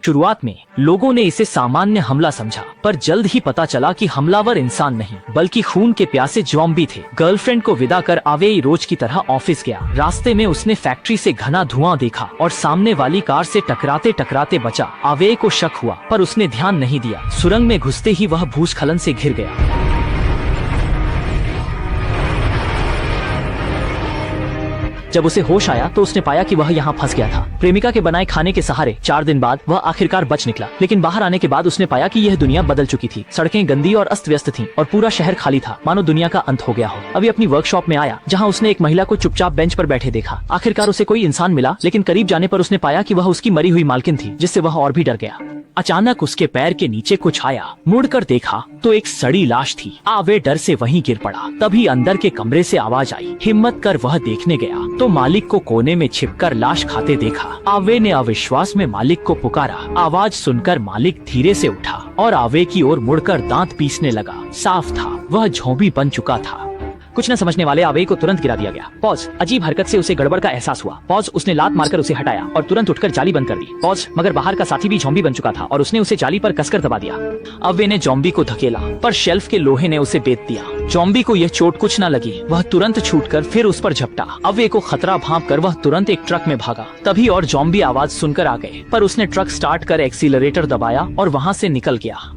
शुरुआत में लोगों ने इसे सामान्य हमला समझा, पर जल्द ही पता चला कि हमलावर इंसान नहीं बल्कि खून के प्यासे ज़ॉम्बी थे। गर्लफ्रेंड को विदा कर आवेई रोज की तरह ऑफिस गया। रास्ते में उसने फैक्ट्री से घना धुआं देखा और सामने वाली कार से टकराते टकराते बचा। आवेई को शक हुआ पर उसने ध्यान नहीं दिया। सुरंग में घुसते ही वह भूस्खलन से घिर गया। जब उसे होश आया तो उसने पाया कि वह यहाँ फंस गया था। प्रेमिका के बनाए खाने के सहारे 4 दिन बाद वह आखिरकार बच निकला, लेकिन बाहर आने के बाद उसने पाया कि यह दुनिया बदल चुकी थी। सड़कें गंदी और अस्त व्यस्त थीं और पूरा शहर खाली था, मानो दुनिया का अंत हो गया हो। अभी अपनी वर्कशॉप में आया जहाँ उसने एक महिला को चुपचाप बेंच पर बैठे देखा। आखिरकार उसे कोई इंसान मिला, लेकिन करीब जाने पर उसने पाया कि वह उसकी मरी हुई मालकिन थी, जिससे वह और भी डर गया। अचानक उसके पैर के नीचे कुछ आया। मुड़कर देखा तो एक सड़ी लाश थी। आवे डर से वहीं गिर पड़ा। तभी अंदर के कमरे से आवाज आई। हिम्मत कर वह देखने गया तो मालिक को कोने में छिपकर लाश खाते देखा। आवे ने अविश्वास में मालिक को पुकारा। आवाज सुनकर मालिक धीरे से उठा और आवे की ओर मुड़कर दांत पीसने लगा। साफ था वह झोंबी बन चुका था। कुछ न समझने वाले आवेई को तुरंत गिरा दिया गया। पॉज। अजीब हरकत से उसे गड़बड़ का एहसास हुआ। पॉज। उसने लात मारकर उसे हटाया और तुरंत उठकर जाली बंद कर दी। पॉज। मगर बाहर का साथी भी ज़ॉम्बी बन चुका था और उसने उसे जाली पर कसकर दबा दिया। अवे ने ज़ॉम्बी को धकेला पर शेल्फ के लोहे ने उसे बेत दिया। ज़ॉम्बी को यह चोट कुछ न लगी। वह तुरंत छूटकर फिर उस पर झपटा। अवे को खतरा भांप कर वह तुरंत एक ट्रक में भागा। तभी और ज़ॉम्बी आवाज सुनकर आ गए, पर उसने ट्रक स्टार्ट कर एक्सीलरेटर दबाया और वहाँ से निकल गया।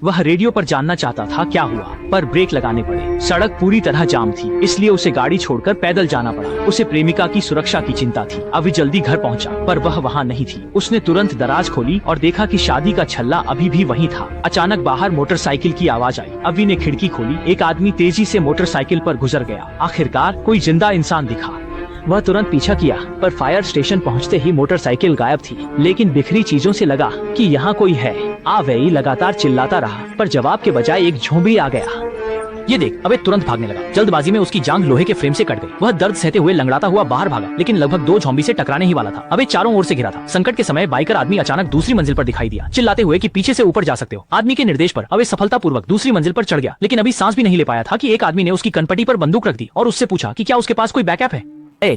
वह रेडियो पर जानना चाहता था क्या हुआ, पर ब्रेक लगाने पड़े। सड़क पूरी तरह जाम थी, इसलिए उसे गाड़ी छोड़कर पैदल जाना पड़ा। उसे प्रेमिका की सुरक्षा की चिंता थी। अभी जल्दी घर पहुंचा, पर वह वहां नहीं थी। उसने तुरंत दराज खोली और देखा कि शादी का छल्ला अभी भी वहीं था। अचानक बाहर मोटरसाइकिल की आवाज आई। अभी ने खिड़की खोली। एक आदमी तेजी से मोटरसाइकिल पर गुजर गया। आखिरकार कोई जिंदा इंसान दिखा। वह तुरंत पीछा किया, पर फायर स्टेशन पहुंचते ही मोटरसाइकिल गायब थी। लेकिन बिखरी चीजों से लगा कि यहाँ कोई है। आवेई लगातार चिल्लाता रहा, पर जवाब के बजाय एक ज़ॉम्बी आ गया। ये देख, अबे तुरंत भागने लगा। जल्दबाजी में उसकी जांघ लोहे के फ्रेम से कट गई। वह दर्द सहते हुए लंगड़ाता हुआ बाहर भागा, लेकिन लगभग 2 ज़ॉम्बी से टकराने ही वाला था। अबे चारों ओर से घिरा था। संकट के समय बाइकर आदमी अचानक दूसरी मंजिल पर दिखाई दिया, चिल्लाते हुए कि पीछे से ऊपर जा सकते हो। आदमी के निर्देश पर अबे सफलतापूर्वक दूसरी मंजिल पर चढ़ गया, लेकिन अभी सांस भी नहीं ले पाया था कि एक आदमी ने उसकी कनपटी पर बंदूक रख दी और उससे पूछा कि क्या उसके पास कोई बैकअप है।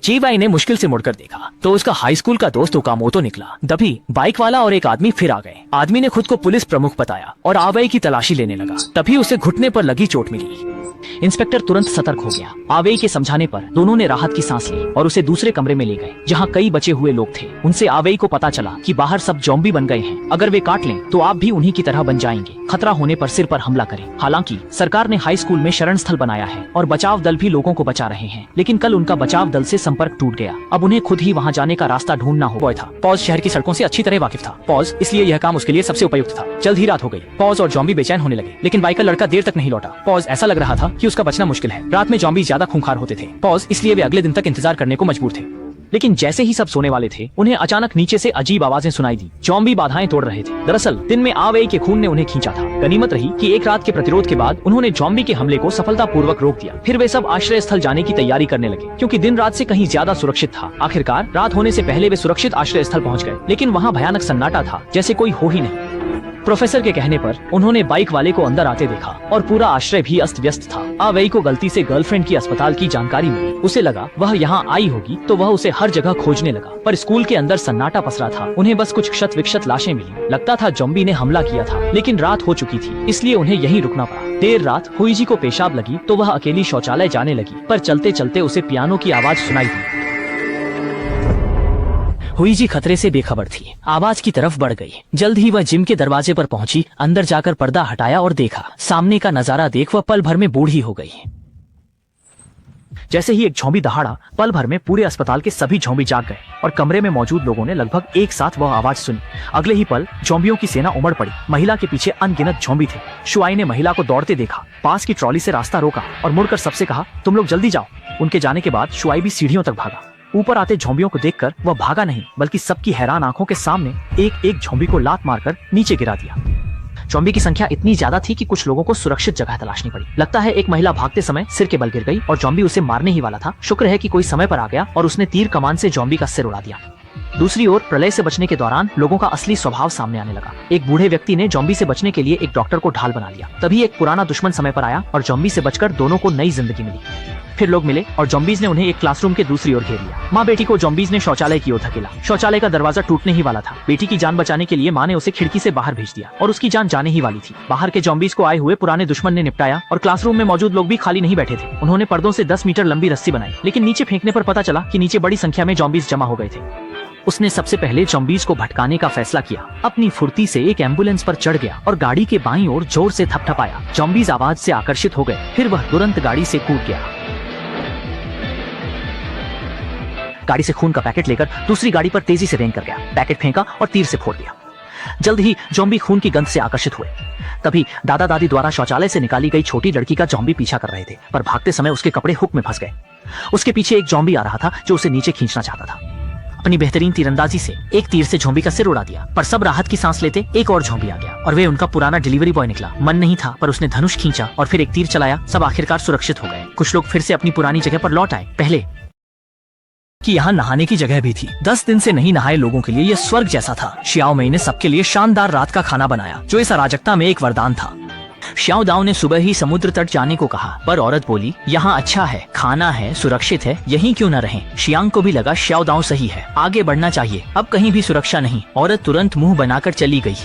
चीवाई ने मुश्किल से मुड़कर देखा तो उसका हाई स्कूल का दोस्त ओकामोतो निकला। तभी बाइक वाला और एक आदमी फिर आ गए। आदमी ने खुद को पुलिस प्रमुख बताया और आवेई की तलाशी लेने लगा। तभी उसे घुटने पर लगी चोट मिली। इंस्पेक्टर तुरंत सतर्क हो गया। आवेई के समझाने पर दोनों ने राहत की सांस ली और उसे दूसरे कमरे में ले गए, जहाँ कई बचे हुए लोग थे। उनसे आवेई को पता चला कि बाहर सब ज़ॉम्बी बन गए हैं। अगर वे काट लें तो आप भी उन्हीं की तरह बन जाएंगे। खतरा होने पर सिर पर हमला करें। हालांकि सरकार ने हाई स्कूल में शरण स्थल बनाया है और बचाव दल भी लोगों को बचा रहे हैं, लेकिन कल उनका बचाव दल से संपर्क टूट गया। अब उन्हें खुद ही वहाँ जाने का रास्ता ढूंढना हो था। पॉज शहर की सड़कों से अच्छी तरह वाकिफ था। पॉज इसलिए यह काम उसके लिए सबसे उपयुक्त था। जल्द ही रात हो गई। पॉज और ज़ॉम्बी बेचैन होने लगे, लेकिन बाइकर लड़का देर तक नहीं लौटा। पॉज ऐसा लग रहा था कि उसका बचना मुश्किल है। रात में ज़ॉम्बी ज्यादा खूंखार होते थे। पॉज इसलिए वे अगले दिन तक इंतजार करने को मजबूर थे। लेकिन जैसे ही सब सोने वाले थे, उन्हें अचानक नीचे से अजीब आवाजें सुनाई दी। ज़ॉम्बी बाधाएं तोड़ रहे थे। दरअसल दिन में आवेई के खून ने उन्हें खींचा था। गनीमत रही कि एक रात के प्रतिरोध के बाद उन्होंने ज़ॉम्बी के हमले को सफलतापूर्वक रोक दिया। फिर वे सब आश्रय स्थल जाने की तैयारी करने लगे, क्योंकि दिन रात से कहीं ज्यादा सुरक्षित था। आखिरकार रात होने से पहले वे सुरक्षित आश्रय स्थल पहुँच गए, लेकिन वहाँ भयानक सन्नाटा था, जैसे कोई हो ही नहीं। प्रोफेसर के कहने पर उन्होंने बाइक वाले को अंदर आते देखा और पूरा आश्रय भी अस्त व्यस्त था। आवेई को गलती से गर्लफ्रेंड की अस्पताल की जानकारी मिली। उसे लगा वह यहाँ आई होगी, तो वह उसे हर जगह खोजने लगा, पर स्कूल के अंदर सन्नाटा पसरा था। उन्हें बस कुछ क्षत विक्षत लाशें मिली। लगता था ज़ॉम्बी ने हमला किया था, लेकिन रात हो चुकी थी, इसलिए उन्हें यहीं रुकना पड़ा। देर रात हुईजी को पेशाब लगी तो वह अकेली शौचालय जाने लगी, पर चलते चलते उसे पियानो की आवाज सुनाई दी। हुईजी खतरे से बेखबर थी। आवाज की तरफ बढ़ गई। जल्द ही वह जिम के दरवाजे पर पहुंची। अंदर जाकर पर्दा हटाया और देखा। सामने का नजारा देख वह पल भर में बूढ़ी हो गई। जैसे ही एक ज़ॉम्बी दहाड़ा, पल भर में पूरे अस्पताल के सभी ज़ॉम्बी जाग गए और कमरे में मौजूद लोगों ने लगभग एक साथ वह आवाज सुनी। अगले ही पल ज़ॉम्बियों की सेना उमड़ पड़ी। महिला के पीछे अनगिनत ज़ॉम्बी थे। शुआई ने महिला को दौड़ते देखा, पास की ट्रॉली से रास्ता रोका और मुड़कर सबसे कहा, तुम लोग जल्दी जाओ। उनके जाने के बाद शुआई भी सीढ़ियों तक भागा। ऊपर आते ज़ॉम्बियों को देखकर वह भागा नहीं, बल्कि सबकी हैरान आंखों के सामने एक एक ज़ॉम्बी को लात मारकर नीचे गिरा दिया। ज़ॉम्बी की संख्या इतनी ज्यादा थी कि कुछ लोगों को सुरक्षित जगह तलाशनी पड़ी। लगता है एक महिला भागते समय सिर के बल गिर गई और ज़ॉम्बी उसे मारने ही वाला था। शुक्र है कि कोई समय पर आ गया और उसने तीर कमान से ज़ॉम्बी का सिर उड़ा दिया। दूसरी ओर प्रलय से बचने के दौरान लोगों का असली स्वभाव सामने आने लगा। एक बूढ़े व्यक्ति ने जॉम्बी से बचने के लिए एक डॉक्टर को ढाल बना लिया। तभी एक पुराना दुश्मन समय पर आया और जॉम्बी से बचकर दोनों को नई जिंदगी मिली। फिर लोग मिले और जॉम्बीज ने उन्हें एक क्लासरूम के दूसरी ओर घेर लिया। माँ बेटी को जॉम्बीज ने शौचालय की ओर धकेला। शौचालय का दरवाजा टूटने ही वाला था। बेटी की जान बचाने के लिए माँ ने उसे खिड़की से बाहर भेज दिया और उसकी जान जाने ही वाली थी। बाहर के जॉम्बीज को आए हुए पुराने दुश्मन ने निपटाया और क्लासरूम में मौजूद लोग भी खाली नहीं बैठे थे। उन्होंने पर्दों से 10 मीटर लंबी रस्सी बनाई, लेकिन नीचे फेंकने पर पता चला कि नीचे बड़ी संख्या में जॉम्बीज जमा हो गए थे। उसने सबसे पहले जॉम्बीज को भटकाने का फैसला किया। अपनी फुर्ती से एक एम्बुलेंस पर चढ़ गया और गाड़ी के बाईं ओर जोर से थपथपाया। जॉम्बीज आवाज से आकर्षित हो गए। फिर वह तुरंत गाड़ी से कूद गया। गाड़ी से खून का पैकेट लेकर दूसरी गाड़ी पर तेजी से रेंग कर गया। पैकेट फेंका और तीर से फोड़ दिया। जल्द ही जॉम्बी खून की गंध से आकर्षित हुए। तभी दादा दादी द्वारा शौचालय से निकाली गई छोटी लड़की का जॉम्बी पीछा कर रहे थे, पर भागते समय उसके कपड़े हुक में फंस गए। उसके पीछे एक जॉम्बी आ रहा था जो उसे नीचे खींचना चाहता था। अपनी बेहतरीन तीरंदाजी से एक तीर से झोंबी का सिर उड़ा दिया, पर सब राहत की सांस लेते एक और झोंबी आ गया और वे उनका पुराना डिलीवरी बॉय निकला। मन नहीं था, पर उसने धनुष खींचा और फिर एक तीर चलाया। सब आखिरकार सुरक्षित हो गए। कुछ लोग फिर से अपनी पुरानी जगह पर लौट आए। पहले कि यहाँ नहाने की जगह भी थी। 10 दिन से नहीं नहाए लोगों के लिए यह स्वर्ग जैसा था। शियाओ मई ने सबके लिए शानदार रात का खाना बनाया, जो इस अराजकता में एक वरदान था। श्याओ दाओ ने सुबह ही समुद्र तट जाने को कहा, पर औरत बोली, यहाँ अच्छा है, खाना है, सुरक्षित है, यहीं क्यों न रहें। शियांग को भी लगा श्याओ दाओ सही है, आगे बढ़ना चाहिए, अब कहीं भी सुरक्षा नहीं। औरत तुरंत मुंह बनाकर चली गई।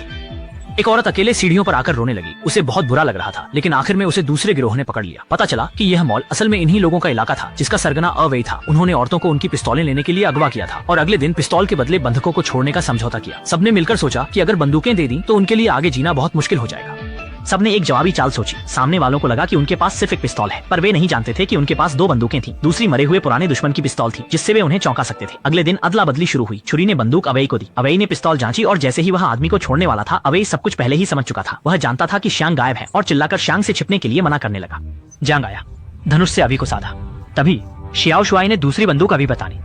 एक औरत अकेले सीढ़ियों पर आकर रोने लगी। उसे बहुत बुरा लग रहा था, लेकिन आखिर में उसे दूसरे गिरोह ने पकड़ लिया। पता चला कि यह मॉल असल में इन्हीं लोगों का इलाका था, जिसका सरगना अवैध था। उन्होंने औरतों को उनकी पिस्तौलें लेने के लिए अगवा किया था और अगले दिन पिस्तौल के बदले बंधकों को छोड़ने का समझौता किया। सबने मिलकर सोचा कि अगर बंदूकें दे दी तो उनके लिए आगे जीना बहुत मुश्किल हो जाएगा। सबने एक जवाबी चाल सोची। सामने वालों को लगा कि उनके पास सिर्फ एक पिस्तौल है, पर वे नहीं जानते थे कि उनके पास 2 बंदूकें थीं। दूसरी मरे हुए पुराने दुश्मन की पिस्तौल थी, जिससे वे उन्हें चौंका सकते थे। अगले दिन अदला बदली शुरू हुई। छुरी ने बंदूक अवई को दी। अवई ने पिस्तौल जांची और जैसे ही वह आदमी को छोड़ने वाला था, अवई सब कुछ पहले ही समझ चुका था। वह जानता था कि श्यांग गायब है और चिल्लाकर श्यांग से छिपने के लिए मना करने लगा। जांग आया, धनुष से अवई को साधा। तभी शियाओ शुआई ने दूसरी बंदूक अवई बतानी।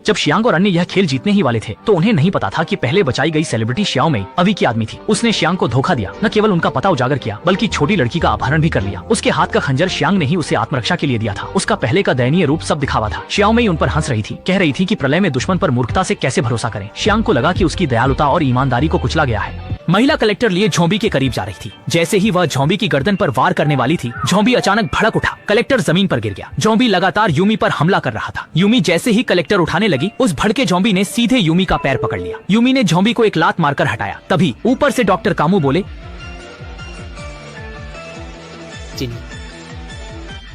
जब शियांग और अन्य यह खेल जीतने ही वाले थे, तो उन्हें नहीं पता था कि पहले बचाई गई सेलिब्रिटी श्याओ मई अवी की आदमी थी। उसने शियांग को धोखा दिया। न केवल उनका पता उजागर किया, बल्कि छोटी लड़की का अपहरण भी कर लिया। उसके हाथ का खंजर शियांग ने ही उसे आत्मरक्षा के लिए दिया था। उसका पहले का दयनीय रूप सब दिखावा था। श्याओ मई उन पर हंस रही थी, कह रही थी कि प्रलय में दुश्मन पर मूर्खता से कैसे भरोसा करें। शियांग को लगा कि उसकी दयालुता और ईमानदारी को कुचला गया है। महिला कलेक्टर लिए झोंबी के करीब जा रही थी। जैसे ही वह झोंबी की गर्दन पर वार करने वाली थी, झोंबी अचानक भड़क उठा। कलेक्टर जमीन पर गिर गया। झोंबी लगातार यूमी पर हमला कर रहा था। यूमी जैसे ही कलेक्टर उठाने लगी, उस भड़के झोंबी ने सीधे यूमी का पैर पकड़ लिया। यूमी ने झोंबी को एक लात मारकर हटाया। तभी ऊपर से डॉक्टर कामू बोले,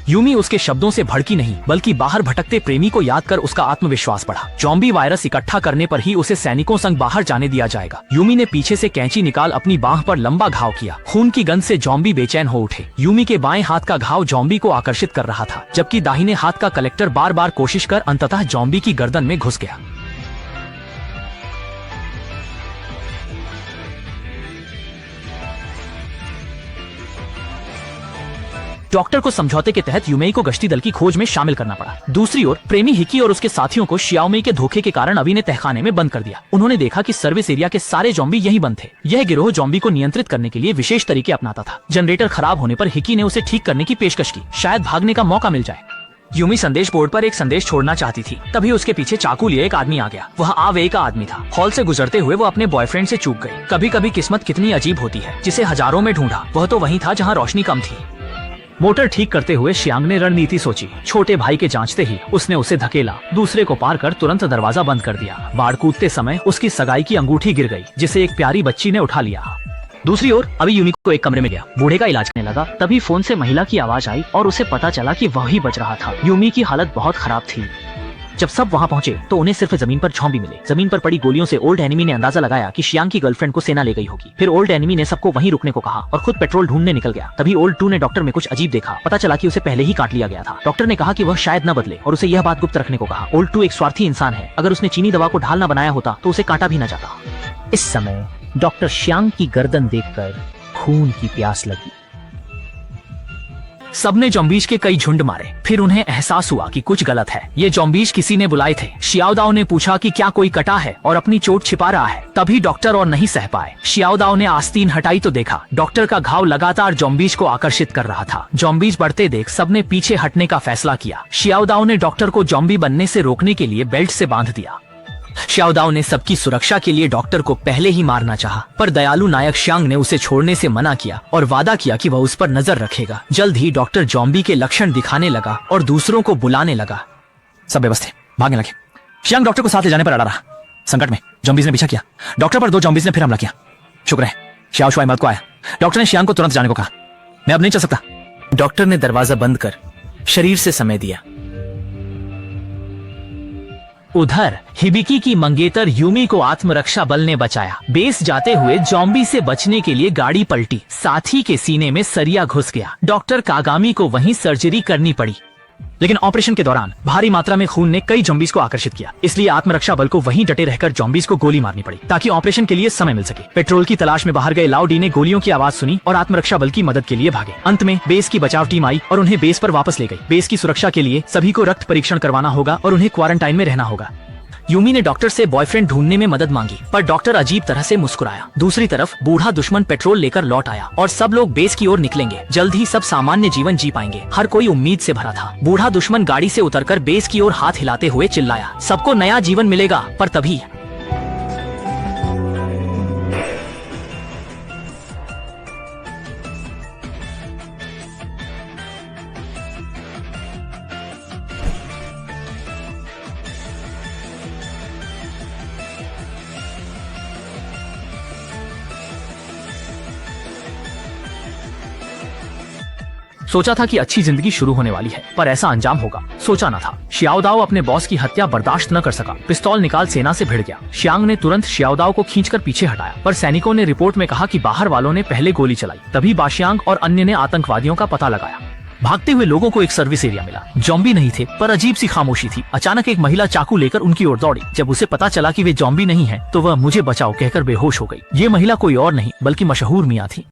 यूमी उसके शब्दों से भड़की नहीं, बल्कि बाहर भटकते प्रेमी को याद कर उसका आत्मविश्वास बढ़ा। ज़ॉम्बी वायरस इकट्ठा करने पर ही उसे सैनिकों संग बाहर जाने दिया जाएगा। यूमी ने पीछे से कैंची निकाल अपनी बाह पर लंबा घाव किया। खून की गंध से ज़ॉम्बी बेचैन हो उठे। यूमी के बाएं हाथ का घाव ज़ॉम्बी को आकर्षित कर रहा था, जबकि दाहिने हाथ का कलेक्टर बार बार कोशिश कर अंततः ज़ॉम्बी की गर्दन में घुस गया। डॉक्टर को समझौते के तहत यूमेई को गश्ती दल की खोज में शामिल करना पड़ा। दूसरी ओर प्रेमी हिकी और उसके साथियों को शियाओमेई के धोखे के कारण अवी ने तहखाने में बंद कर दिया। उन्होंने देखा कि सर्विस एरिया के सारे जॉम्बी यहीं बंद थे। यह गिरोह जॉम्बी को नियंत्रित करने के लिए विशेष तरीके अपनाता था। जनरेटर खराब होने पर हिकी ने उसे ठीक करने की पेशकश की, शायद भागने का मौका मिल जाए। यूमी संदेश बोर्ड पर एक संदेश छोड़ना चाहती थी, तभी उसके पीछे चाकू लिए एक आदमी आ गया। वह आवे का आदमी था। हॉल से गुजरते हुए वो अपने बॉयफ्रेंड से चूक गई। कभी कभी किस्मत कितनी अजीब होती है, जिसे हजारों में ढूंढा, वह तो वहीं था जहाँ रोशनी कम थी। मोटर ठीक करते हुए श्यांग ने रणनीति सोची। छोटे भाई के जांचते ही उसने उसे धकेला, दूसरे को पार कर तुरंत दरवाजा बंद कर दिया। बाढ़ कूदते समय उसकी सगाई की अंगूठी गिर गई, जिसे एक प्यारी बच्ची ने उठा लिया। दूसरी ओर अभी यूमी को एक कमरे में गया, बूढ़े का इलाज करने लगा। तभी फोन से महिला की आवाज आई और उसे पता चला कि वही बच रहा था। यूमी की हालत बहुत खराब थी। जब सब वहां पहुंचे तो उन्हें सिर्फ जमीन पर झोंबी मिले। जमीन पर पड़ी गोलियों से ओल्ड एनिमी ने अंदाजा लगाया कि शियांग की गर्लफ्रेंड को सेना ले गई होगी। फिर ओल्ड एनिमी ने सबको वहीं रुकने को कहा और खुद पेट्रोल ढूंढने निकल गया। तभी ओल्ड 2 ने डॉक्टर में कुछ अजीब देखा। पता चला कि उसे पहले ही काट लिया गया था। डॉक्टर ने कहा कि वह शायद न बदले और उसे यह बात गुप्त रखने को कहा। ओल्ड 2 एक स्वार्थी इंसान है। अगर उसने चीनी दवा को ढाल न बनाया होता तो उसे काटा भी न जाता। इस समय डॉक्टर शियांग की गर्दन देखकर खून की प्यास लगी। सबने जॉम्बीज के कई झुंड मारे। फिर उन्हें एहसास हुआ कि कुछ गलत है। ये जॉम्बीज किसी ने बुलाए थे। शियाओदाओ ने पूछा कि क्या कोई कटा है और अपनी चोट छिपा रहा है। तभी डॉक्टर और नहीं सह पाए। शियाओदाओ ने आस्तीन हटाई तो देखा डॉक्टर का घाव लगातार जॉम्बीज को आकर्षित कर रहा था। जॉम्बीज बढ़ते देख सबने पीछे हटने का फैसला किया। शियाओदाओ ने डॉक्टर को जॉम्बी बनने से रोकने के लिए बेल्ट से बांध दिया। शियाओदाओ ने सबकी सुरक्षा के लिए डॉक्टर को पहले ही मारना चाहा, पर दयालु नायक शियांग ने उसे छोड़ने से मना किया और वादा किया कि वह उस पर नजर रखेगा। जल्द ही डॉक्टर जॉम्बी के लक्षण दिखाने लगा और दूसरों को बुलाने लगा। सब बेबस थे, भागने लगे। शियांग डॉक्टर को साथ ले जाने पर अड़ा रहा। संकट में जॉम्बीज ने पीछा किया। डॉक्टर पर 2 जॉम्बीज ने फिर हमला किया। शुक्र है शियाओ शुआई मदद को आया। डॉक्टर ने शियांग को तुरंत जाने को कहा। मैं अब नहीं चल सकता। डॉक्टर ने दरवाजा बंद कर शरीर से समय दिया। उधर हिबिकी की मंगेतर यूमी को आत्मरक्षा बल ने बचाया। बेस जाते हुए जॉम्बी से बचने के लिए गाड़ी पलटी। साथी के सीने में सरिया घुस गया। डॉक्टर कागामी को वहीं सर्जरी करनी पड़ी। लेकिन ऑपरेशन के दौरान भारी मात्रा में खून ने कई जॉम्बीज को आकर्षित किया, इसलिए आत्मरक्षा बल को वहीं डटे रहकर जॉम्बीज को गोली मारनी पड़ी ताकि ऑपरेशन के लिए समय मिल सके। पेट्रोल की तलाश में बाहर गए लाओ डी ने गोलियों की आवाज सुनी और आत्मरक्षा बल की मदद के लिए भागे। अंत में बेस की बचाव टीम आई और उन्हें बेस पर वापस ले गई। बेस की सुरक्षा के लिए सभी को रक्त परीक्षण करवाना होगा और उन्हें क्वारंटाइन में रहना होगा। यूमी ने डॉक्टर से बॉयफ्रेंड ढूंढने में मदद मांगी, पर डॉक्टर अजीब तरह से मुस्कुराया। दूसरी तरफ बूढ़ा दुश्मन पेट्रोल लेकर लौट आया और सब लोग बेस की ओर निकलेंगे। जल्द ही सब सामान्य जीवन जी पाएंगे। हर कोई उम्मीद से भरा था। बूढ़ा दुश्मन गाड़ी से उतरकर बेस की ओर हाथ हिलाते हुए चिल्लाया, सबको नया जीवन मिलेगा। पर तभी सोचा था कि अच्छी जिंदगी शुरू होने वाली है, पर ऐसा अंजाम होगा सोचा न था। शियाओदाओ अपने बॉस की हत्या बर्दाश्त न कर सका। पिस्तौल निकाल सेना से भिड़ गया। शियांग ने तुरंत शियाओदाओ को खींचकर पीछे हटाया, पर सैनिकों ने रिपोर्ट में कहा कि बाहर वालों ने पहले गोली चलाई। तभी बाशियांग और अन्य ने आतंकवादियों का पता लगाया। भागते हुए लोगों को एक सर्विस एरिया मिला। जॉम्बी नहीं थे, पर अजीब सी खामोशी थी। अचानक एक महिला चाकू लेकर उनकी ओर दौड़ी। जब उसे पता चला कि वे जॉम्बी नहीं हैं, तो वह मुझे बचाओ कहकर बेहोश हो गई। ये महिला कोई और नहीं बल्कि मशहूर मियां थी।